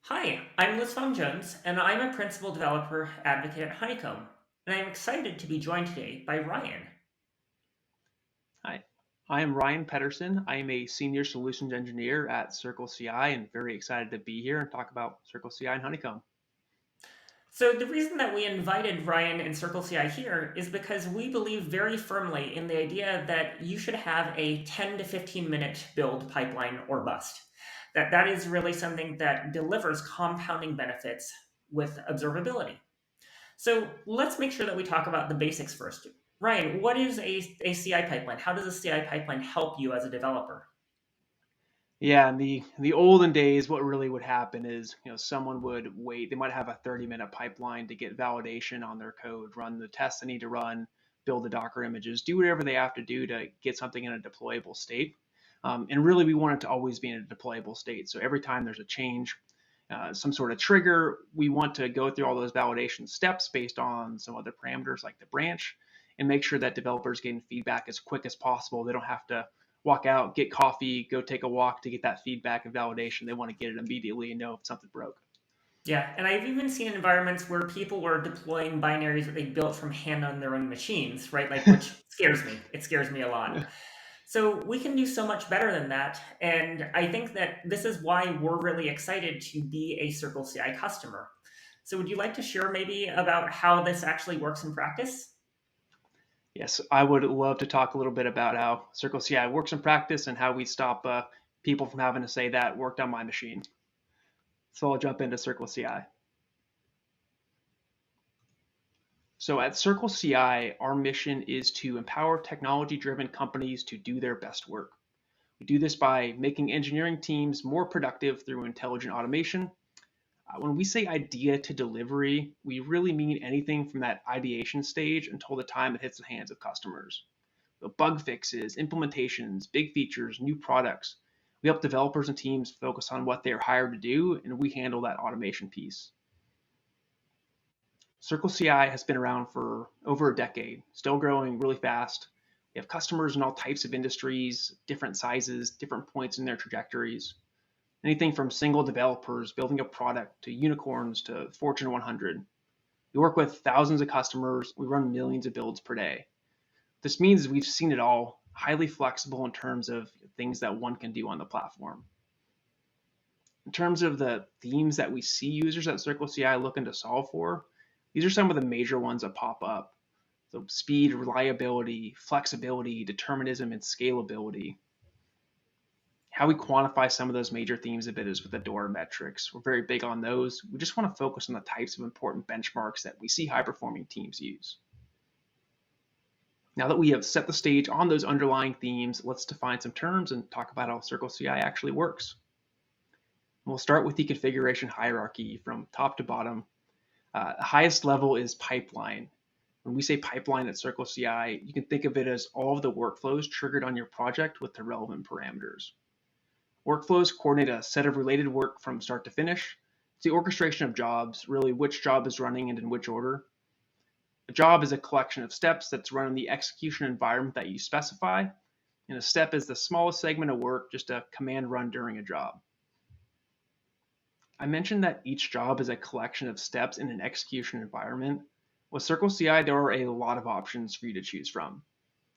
Hi, I'm Liz Fong-Jones, and I'm a principal developer advocate at Honeycomb, and I'm excited to be joined today by Ryan. Hi, I am Ryan Pedersen. I am a senior solutions engineer at CircleCI and very excited to be here and talk about CircleCI and Honeycomb. So, the reason that we invited Ryan and CircleCI here is because we believe very firmly in the idea that you should have a 10 to 15 minute build pipeline or bust. That is really something that delivers compounding benefits with observability. So let's make sure that we talk about the basics first. Ryan, what is a CI pipeline? How does a CI pipeline help you as a developer? Yeah, in the olden days, what really would happen is, someone would wait. They might have a 30-minute pipeline to get validation on their code, run the tests they need to run, build the Docker images, do whatever they have to do to get something in a deployable state. And really, we want it to always be in a deployable state. So every time there's a change, some sort of trigger, we want to go through all those validation steps based on some other parameters like the branch and make sure that developers getting feedback as quick as possible. They don't have to walk out, get coffee, go take a walk to get that feedback and validation. They want to get it immediately and know if something broke. Yeah, and I've even seen environments where people were deploying binaries that they built from hand on their own machines, right? Like, which scares me. It scares me a lot. So we can do so much better than that. And I think that this is why we're really excited to be a CircleCI customer. So would you like to share maybe about how this actually works in practice? Yes, I would love to talk a little bit about how CircleCI works in practice and how we stop people from having to say that worked on my machine. So I'll jump into CircleCI. So at CircleCI, our mission is to empower technology-driven companies to do their best work. We do this by making engineering teams more productive through intelligent automation. When we say idea to delivery, we really mean anything from that ideation stage until the time it hits the hands of customers. So bug fixes, implementations, big features, new products. We help developers and teams focus on what they're hired to do, and we handle that automation piece. CircleCI has been around for over a decade, still growing really fast. We have customers in all types of industries, different sizes, different points in their trajectories. Anything from single developers building a product to unicorns to Fortune 100. We work with thousands of customers. We run millions of builds per day. This means we've seen it all, highly flexible in terms of things that one can do on the platform. In terms of the themes that we see users at CircleCI looking to solve for, these are some of the major ones that pop up. So speed, reliability, flexibility, determinism, and scalability. How we quantify some of those major themes a bit is with the DORA metrics. We're very big on those. We just want to focus on the types of important benchmarks that we see high-performing teams use. Now that we have set the stage on those underlying themes, let's define some terms and talk about how CircleCI actually works. We'll start with the configuration hierarchy from top to bottom. The highest level is pipeline. When we say pipeline at CircleCI, you can think of it as all of the workflows triggered on your project with the relevant parameters. Workflows coordinate a set of related work from start to finish. It's the orchestration of jobs, really which job is running and in which order. A job is a collection of steps that's run in the execution environment that you specify, and a step is the smallest segment of work, just a command run during a job. I mentioned that each job is a collection of steps in an execution environment. With CircleCI, there are a lot of options for you to choose from.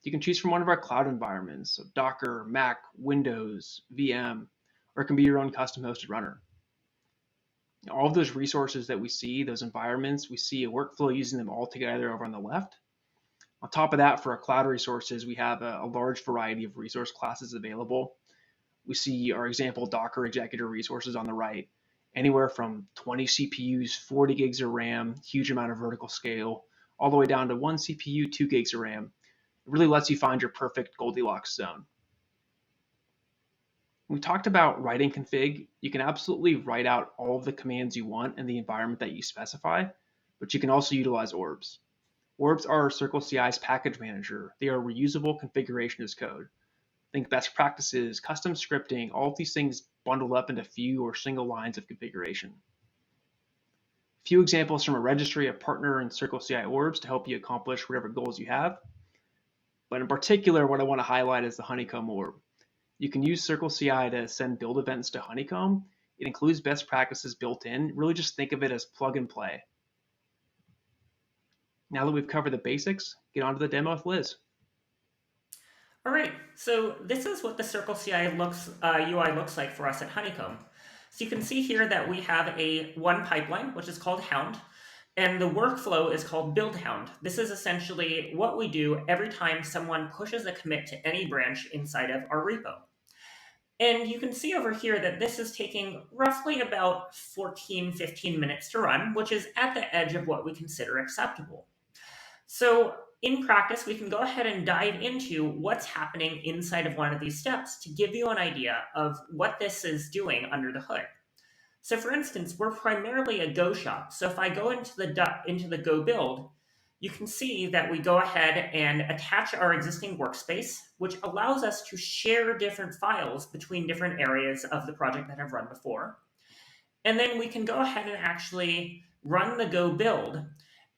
You can choose from one of our cloud environments, so Docker, Mac, Windows, VM, or it can be your own custom hosted runner. All of those resources that we see, those environments, we see a workflow using them all together over on the left. On top of that, for our cloud resources, we have a large variety of resource classes available. We see our example Docker executor resources on the right, anywhere from 20 CPUs, 40 gigs of RAM, huge amount of vertical scale, all the way down to one CPU, 2 gigs of RAM. It really lets you find your perfect Goldilocks zone. We talked about writing config. You can absolutely write out all of the commands you want in the environment that you specify, but you can also utilize orbs. Orbs are CircleCI's package manager. They are reusable configuration as code. Think best practices, custom scripting, all of these things bundled up into few or single lines of configuration. A few examples from a registry, a partner, and CircleCI orbs to help you accomplish whatever goals you have. But in particular, what I want to highlight is the Honeycomb Orb. You can use CircleCI to send build events to Honeycomb, It includes best practices built in. Really just think of it as plug and play. Now that we've covered the basics, get on to the demo with Liz. All right, so this is what the CircleCI UI looks like for us at Honeycomb. So you can see here that we have one pipeline, which is called Hound, and the workflow is called Build Hound. This is essentially what we do every time someone pushes a commit to any branch inside of our repo. And you can see over here that this is taking roughly about 15 minutes to run, which is at the edge of what we consider acceptable. So in practice, we can go ahead and dive into what's happening inside of one of these steps to give you an idea of what this is doing under the hood. So for instance, we're primarily a Go shop. So if I go into the Go build, you can see that we go ahead and attach our existing workspace, which allows us to share different files between different areas of the project that I've run before. And then we can go ahead and actually run the Go build,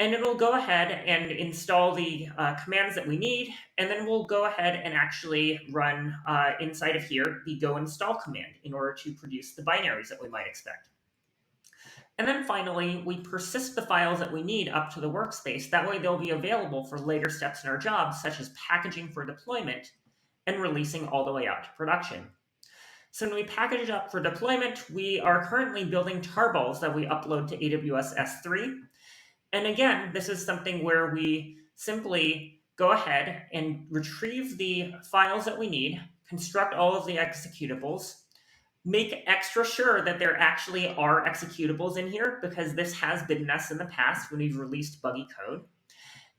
and it'll go ahead and install the commands that we need, and then we'll go ahead and actually run inside of here the go install command in order to produce the binaries that we might expect. And then finally, we persist the files that we need up to the workspace. That way they'll be available for later steps in our job, such as packaging for deployment and releasing all the way out to production. So when we package it up for deployment, we are currently building tarballs that we upload to AWS S3. And again, this is something where we simply go ahead and retrieve the files that we need, construct all of the executables, make extra sure that there actually are executables in here, because this has bitten us in the past when we've released buggy code.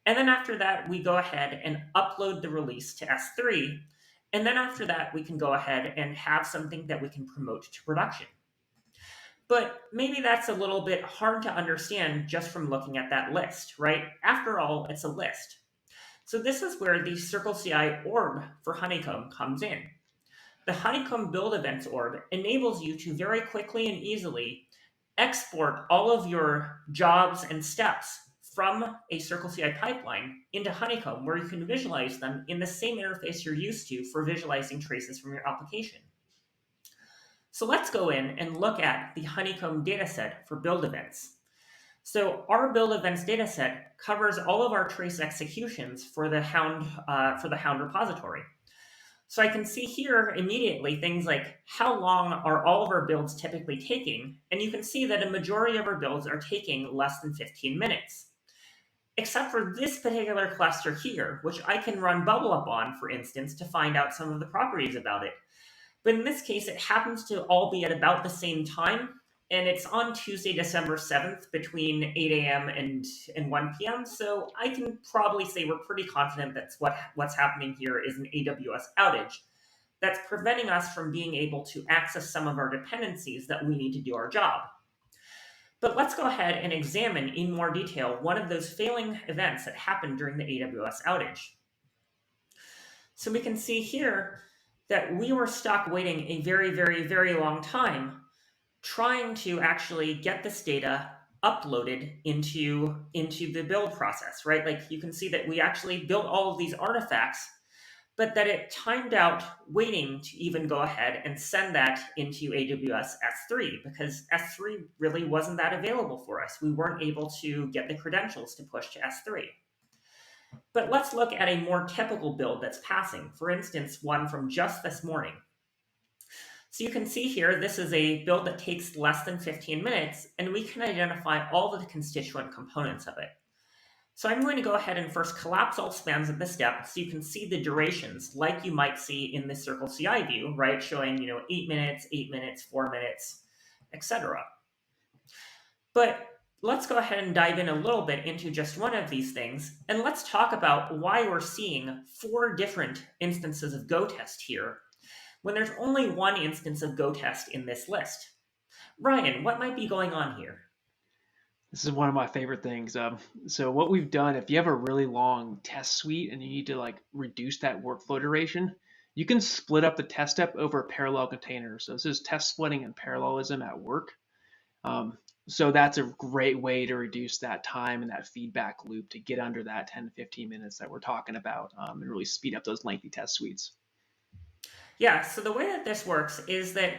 And then after that, we go ahead and upload the release to S3. And then after that, we can go ahead and have something that we can promote to production. But maybe that's a little bit hard to understand just from looking at that list, right? After all, it's a list. So this is where the CircleCI orb for Honeycomb comes in. The Honeycomb Build Events orb enables you to very quickly and easily export all of your jobs and steps from a CircleCI pipeline into Honeycomb, where you can visualize them in the same interface you're used to for visualizing traces from your application. So let's go in and look at the Honeycomb dataset for build events. So our build events dataset covers all of our trace executions for the Hound repository. So I can see here immediately things like how long are all of our builds typically taking, and you can see that a majority of our builds are taking less than 15 minutes. Except for this particular cluster here, which I can run bubble up on, for instance, to find out some of the properties about it. But in this case, it happens to all be at about the same time, and it's on Tuesday, December 7th between 8 a.m. and 1 p.m. So I can probably say we're pretty confident that what's happening here is an AWS outage that's preventing us from being able to access some of our dependencies that we need to do our job. But let's go ahead and examine in more detail one of those failing events that happened during the AWS outage. So we can see here that we were stuck waiting a very, very, very long time trying to actually get this data uploaded into the build process, right? Like you can see that we actually built all of these artifacts, but that it timed out waiting to even go ahead and send that into AWS S3, because S3 really wasn't that available for us. We weren't able to get the credentials to push to S3. But let's look at a more typical build that's passing. For instance, one from just this morning. So you can see here, this is a build that takes less than 15 minutes, and we can identify all of the constituent components of it. So I'm going to go ahead and first collapse all spans of the step so you can see the durations like you might see in the CircleCI view, right? Showing, 8 minutes, 4 minutes, etc. But let's go ahead and dive in a little bit into just one of these things, and let's talk about why we're seeing 4 different instances of Go test here when there's only one instance of Go test in this list. Ryan, what might be going on here? This is one of my favorite things. So what we've done, if you have a really long test suite and you need to reduce that workflow duration, you can split up the test step over a parallel container. So this is test splitting and parallelism at work. So that's a great way to reduce that time and that feedback loop to get under that 10 to 15 minutes that we're talking about, and really speed up those lengthy test suites. Yeah, so the way that this works is that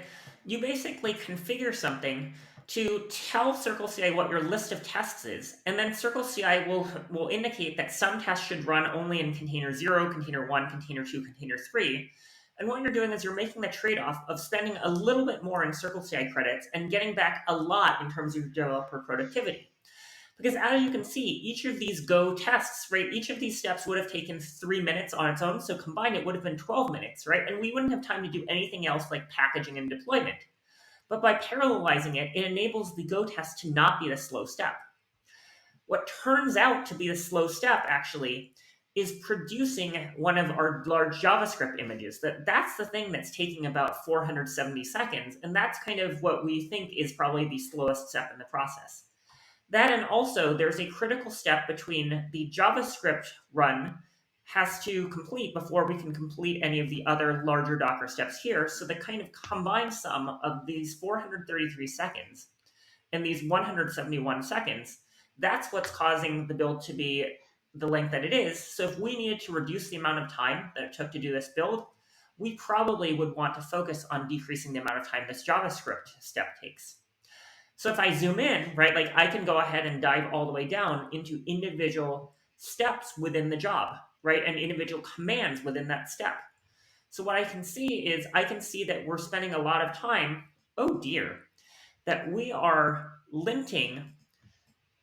you basically configure something to tell CircleCI what your list of tests is, and then CircleCI will indicate that some tests should run only in container 0, container 1, container 2, container 3. And what you're doing is you're making the trade-off of spending a little bit more in CircleCI credits and getting back a lot in terms of your developer productivity. Because as you can see, each of these Go tests, right, each of these steps would have taken 3 minutes on its own, so combined it would have been 12 minutes, right? And we wouldn't have time to do anything else like packaging and deployment. But by parallelizing it, it enables the Go test to not be the slow step. What turns out to be the slow step, actually, is producing one of our large JavaScript images. That's the thing that's taking about 470 seconds, and that's kind of what we think is probably the slowest step in the process. That, and also there's a critical step between the JavaScript run has to complete before we can complete any of the other larger Docker steps here. So the kind of combined sum of these 433 seconds and these 171 seconds, that's what's causing the build to be the length that it is. So if we needed to reduce the amount of time that it took to do this build, we probably would want to focus on decreasing the amount of time this JavaScript step takes. So if I zoom in, right, like I can go ahead and dive all the way down into individual steps within the job, right, and individual commands within that step. So what I can see is I can see that we're spending a lot of time, oh dear, that we are linting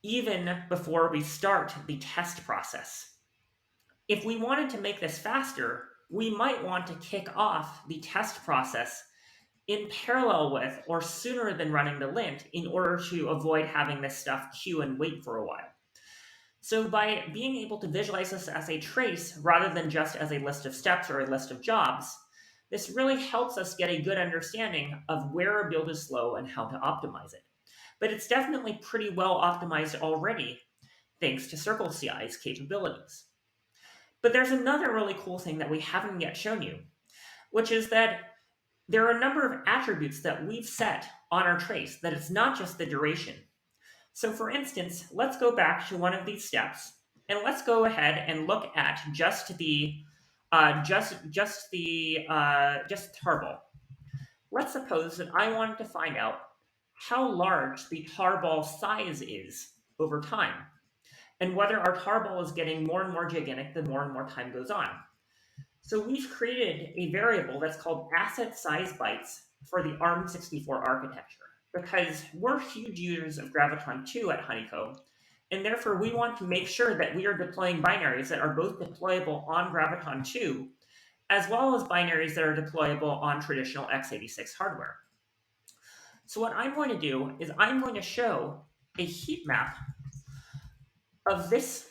even before we start the test process. If we wanted to make this faster, we might want to kick off the test process in parallel with or sooner than running the lint in order to avoid having this stuff queue and wait for a while. So by being able to visualize this as a trace rather than just as a list of steps or a list of jobs, this really helps us get a good understanding of where a build is slow and how to optimize it. But it's definitely pretty well optimized already, thanks to CircleCI's capabilities. But there's another really cool thing that we haven't yet shown you, which is that there are a number of attributes that we've set on our trace, that it's not just the duration. So for instance, let's go back to one of these steps, and let's go ahead and look at just the tarball. Let's suppose that I wanted to find out how large the tarball size is over time, and whether our tarball is getting more and more gigantic the more and more time goes on. So we've created a variable that's called asset size bytes for the ARM64 architecture, because we're huge users of Graviton 2 at Honeycomb, and therefore we want to make sure that we are deploying binaries that are both deployable on Graviton 2, as well as binaries that are deployable on traditional x86 hardware. So what I'm going to do is I'm going to show a heat map of this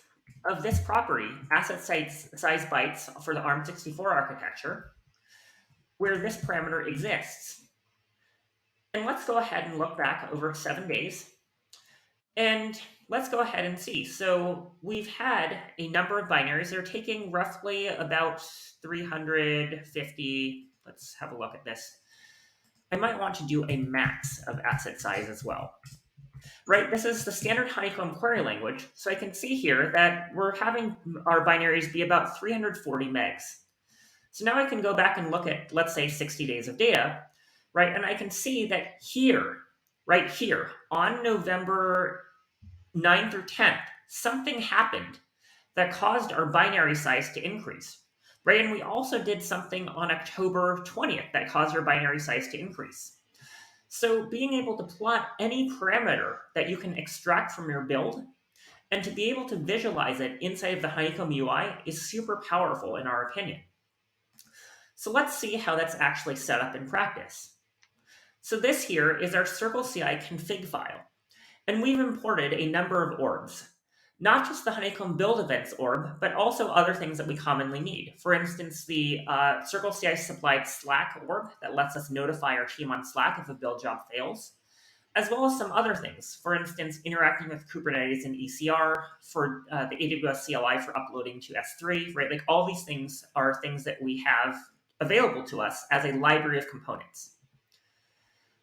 property, asset size bytes for the ARM64 architecture, where this parameter exists. And let's go ahead and look back over 7 days. And let's go ahead and see. So we've had a number of binaries that are taking roughly about 350. Let's have a look at this. I might want to do a max of asset size as well. Right, this is the standard Honeycomb query language, so I can see here that we're having our binaries be about 340 megs. So now I can go back and look at, let's say, 60 days of data, right, and I can see that here, right here, on November 9th or 10th, something happened that caused our binary size to increase, right, and we also did something on October 20th that caused our binary size to increase. So being able to plot any parameter that you can extract from your build and to be able to visualize it inside of the Honeycomb UI is super powerful in our opinion. So let's see how that's actually set up in practice. So this here is our CircleCI config file, and we've imported a number of orbs. Not just the Honeycomb build events orb, but also other things that we commonly need. For instance, the CircleCI supplied Slack orb that lets us notify our team on Slack if a build job fails, as well as some other things. For instance, interacting with Kubernetes and ECR, for the AWS CLI for uploading to S3, right? Like all these things are things that we have available to us as a library of components.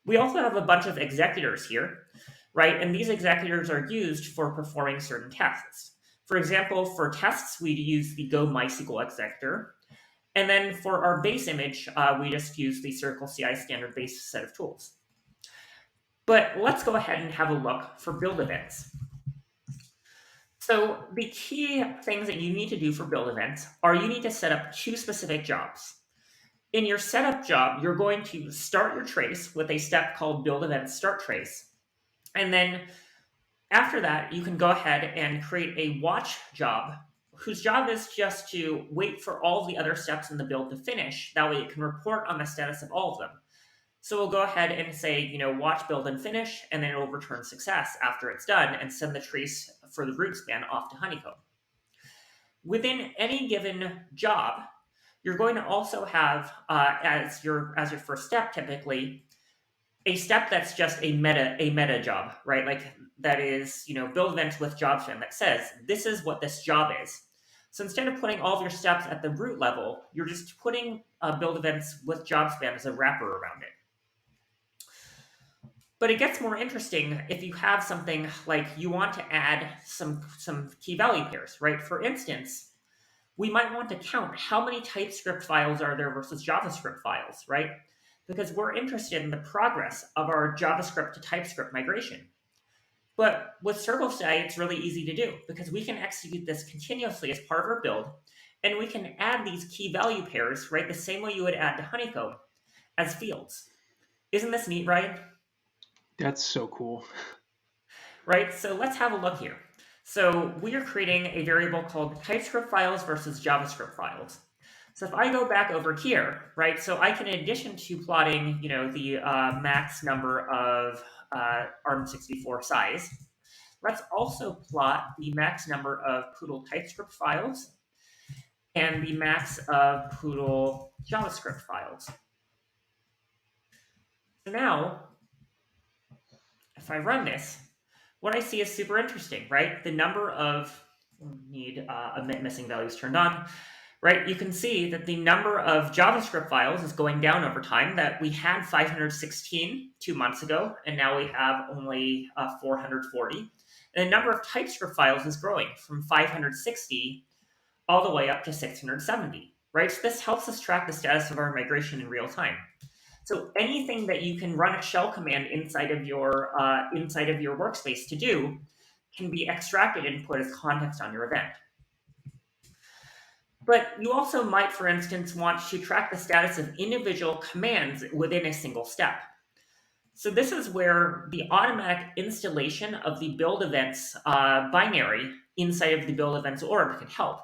We also have a bunch of executors here, right? And these executors are used for performing certain tests. For example, for tests, we use the Go MySQL executor. And then for our base image, we just use the CircleCI standard base set of tools. But let's go ahead and have a look for build events. So the key things that you need to do for build events are you need to set up 2 specific jobs. In your setup job, you're going to start your trace with a step called build event start trace. And then after that, you can go ahead and create a watch job whose job is just to wait for all the other steps in the build to finish. That way it can report on the status of all of them. So we'll go ahead and say, watch, build, and finish, and then it will return success after it's done and send the trace for the root span off to Honeycomb. Within any given job, you're going to also have, as your first step typically, a step that's just a meta job, right? Like that is, build events with job span that says, this is what this job is. So instead of putting all of your steps at the root level, you're just putting build events with job span as a wrapper around it. But it gets more interesting if you have something like you want to add some key value pairs, right? For instance, we might want to count how many TypeScript files are there versus JavaScript files, right? Because we're interested in the progress of our JavaScript to TypeScript migration. But with CircleCI, it's really easy to do because we can execute this continuously as part of our build, and we can add these key value pairs, right, the same way you would add to Honeycomb as fields. Isn't this neat, Ryan? That's so cool. Right, so let's have a look here. So we are creating a variable called TypeScript files versus JavaScript files. So if I go back over here, right, so I can, in addition to plotting, the max number of ARM64 size, let's also plot the max number of Poodle TypeScript files and the max of Poodle JavaScript files. So now, if I run this, what I see is super interesting, right? The number of, need omit missing values turned on, right? You can see that the number of JavaScript files is going down over time, that we had 516 2 months ago, and now we have only 440. And the number of TypeScript files is growing from 560 all the way up to 670, right? So this helps us track the status of our migration in real time. So anything that you can run a shell command inside of your workspace to do can be extracted and put as context on your event. But you also might, for instance, want to track the status of individual commands within a single step. So this is where the automatic installation of the build events binary inside of the build events orb can help.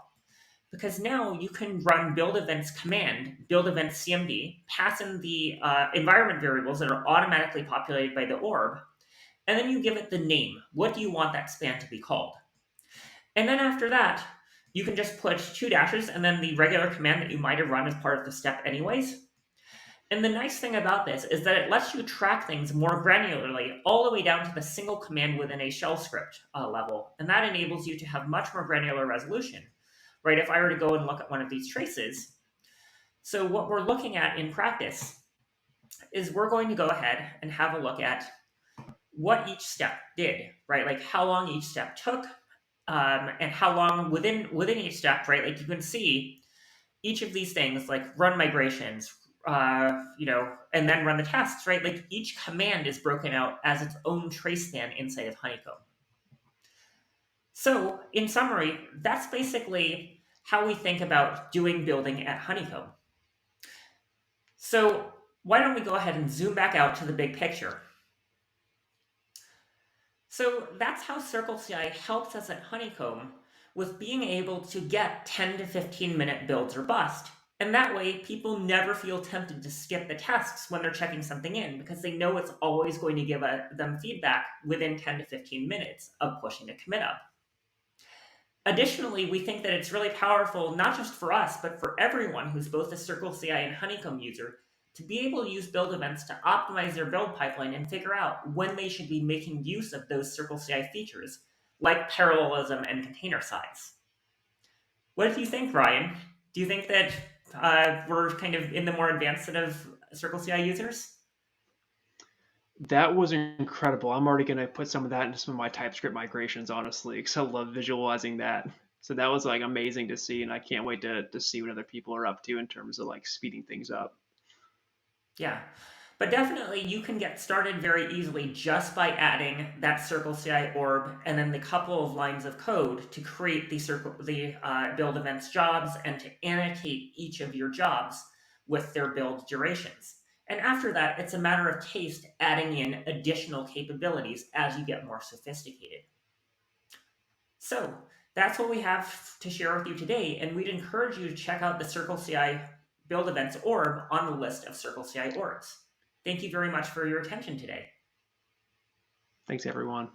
Because now you can run build events command, build events CMD, pass in the environment variables that are automatically populated by the orb, and then you give it the name. What do you want that span to be called? And then after that, you can just put 2 dashes and then the regular command that you might have run as part of the step anyways. And the nice thing about this is that it lets you track things more granularly all the way down to the single command within a shell script level. And that enables you to have much more granular resolution. Right, if I were to go and look at one of these traces, so what we're looking at in practice is we're going to go ahead and have a look at what each step did, right? Like how long each step took, and how long within each step, right? Like you can see each of these things, like run migrations, and then run the tests, right? Like each command is broken out as its own trace span inside of Honeycomb. So, in summary, that's basically how we think about doing building at Honeycomb. So, why don't we go ahead and zoom back out to the big picture? So, that's how CircleCI helps us at Honeycomb with being able to get 10 to 15 minute builds or bust. And that way, people never feel tempted to skip the tasks when they're checking something in because they know it's always going to give them feedback within 10 to 15 minutes of pushing a commit up. Additionally, we think that it's really powerful, not just for us, but for everyone who's both a CircleCI and Honeycomb user, to be able to use build events to optimize their build pipeline and figure out when they should be making use of those CircleCI features, like parallelism and container size. What do you think, Ryan? Do you think that we're kind of in the more advanced set of CircleCI users? That was incredible. I'm already going to put some of that into some of my TypeScript migrations, honestly, because I love visualizing that. So that was like amazing to see, and I can't wait to see what other people are up to in terms of like speeding things up. Yeah. But definitely you can get started very easily just by adding that CircleCI orb and then the couple of lines of code to create the build events jobs and to annotate each of your jobs with their build durations. And after that, it's a matter of taste adding in additional capabilities as you get more sophisticated. So that's what we have to share with you today, and we'd encourage you to check out the CircleCI build events orb on the list of CircleCI orbs. Thank you very much for your attention today. Thanks, everyone.